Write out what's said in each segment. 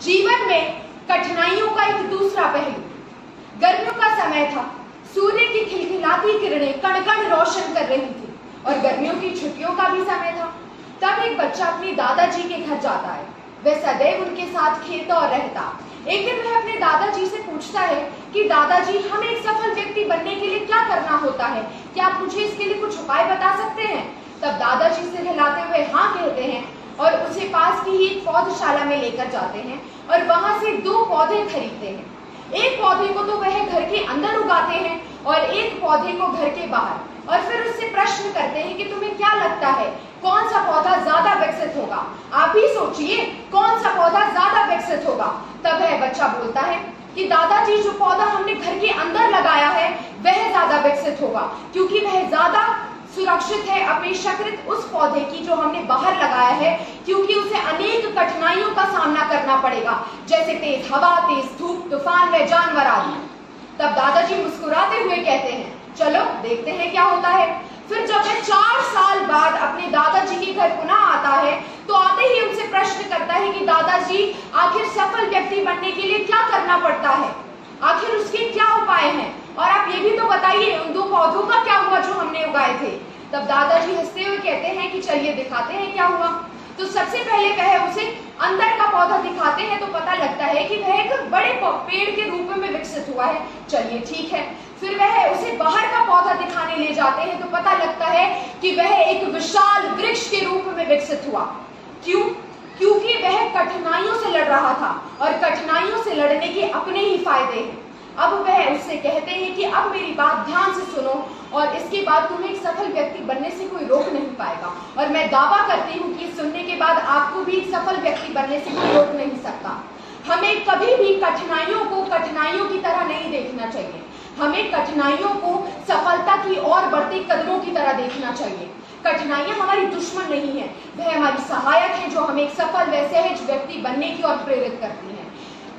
जीवन में कठिनाइयों का एक दूसरा पहलू। गर्मियों का समय था, सूर्य की खिलखिलाती किरणें कण कण रोशन कर रही थी और गर्मियों की छुट्टियों का भी समय था। तब एक बच्चा अपने दादाजी के घर जाता है। वह सदैव उनके साथ खेलता और रहता। एक दिन वह अपने दादाजी से पूछता है कि दादाजी, हमें एक सफल व्यक्ति बनने के लिए क्या करना होता है? क्या आप मुझे इसके लिए कुछ उपाय बता सकते हैं? तब दादाजी सिर हिलाते हुए हाँ कहते हैं और उसे पास की ही एक पौधशाला में लेकर जाते हैं और वहां से 2 पौधे खरीदते हैं। एक पौधे को तो वह घर के अंदर उगाते हैं और एक पौधे को घर के बाहर, और फिर उससे प्रश्न करते हैं कि तुम्हें क्या लगता है कौन सा पौधा ज्यादा विकसित होगा? आप ही सोचिए कौन सा पौधा ज्यादा विकसित होगा। तब वह बच्चा बोलता है कि दादाजी, जो पौधा हमने घर के अंदर लगाया है वह ज्यादा विकसित होगा, क्योंकि वह ज्यादा सुरक्षित है अपेक्षाकृत उस पौधे की जो हमने बाहर लगाया है, क्योंकि उसे अनेक कठिनाइयों का सामना करना पड़ेगा, जैसे तेज हवा, तेज धूप, तूफान व जानवर आदि। तब दादाजी मुस्कुराते हुए कहते हैं, चलो देखते हैं क्या होता है। फिर जब वह 4 साल बाद अपने दादाजी के घर पुनः आता है तो आते ही उनसे प्रश्न करता है कि दादाजी, आखिर सफल व्यक्ति बनने के लिए क्या करना पड़ता है? आखिर उसके क्या उपाय हैं? और आप ये भी तो बताइए उन 2 पौधों का क्या हुआ जो हमने उगाए थे? तब दादाजी हंसते हुए कहते हैं कि चलिए दिखाते हैं क्या हुआ। तो सबसे पहले वह उसे अंदर का पौधा दिखाते हैं तो पता लगता है कि वह एक बड़े पेड़ के रूप में विकसित हुआ है। चलिए ठीक है। फिर वह उसे बाहर का पौधा दिखाने ले जाते हैं तो पता लगता है कि वह एक विशाल वृक्ष के रूप में विकसित हुआ। क्यों? क्योंकि वह कठिनाइयों से लड़ रहा था और कठिनाइयों से लड़ने के अपने ही फायदे हैं। अब वह उससे कहते हैं कि अब मेरी बात ध्यान से सुनो और इसके बाद तुम्हें एक सफल व्यक्ति बनने से कोई रोक नहीं पाएगा, और मैं दावा करती हूँ कि सुनने के बाद आपको भी एक सफल व्यक्ति बनने से कोई रोक नहीं सकता। हमें कभी भी कठिनाइयों को कठिनाइयों की तरह नहीं देखना चाहिए। हमें कठिनाइयों को सफलता की और बढ़ते कदमों की तरह देखना चाहिए। कठिनाइयां हमारी दुश्मन नहीं है, वह हमारी सहायक है जो हमें एक सफल व सहज व्यक्ति बनने की ओर प्रेरित करती है।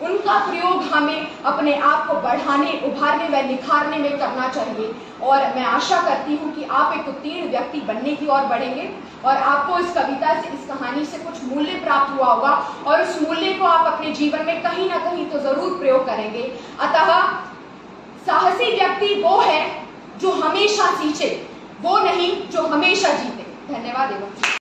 उनका प्रयोग हमें अपने आप को बढ़ाने, उभारने व निखारने में करना चाहिए। और मैं आशा करती हूँ कि आप एक उत्तीर्ण व्यक्ति बनने की ओर बढ़ेंगे और आपको इस कविता से, इस कहानी से कुछ मूल्य प्राप्त हुआ होगा और उस मूल्य को आप अपने जीवन में कहीं ना कहीं तो जरूर प्रयोग करेंगे। अतः साहसी व्यक्ति वो है जो हमेशा सींचे, वो नहीं जो हमेशा जीते। धन्यवाद एवं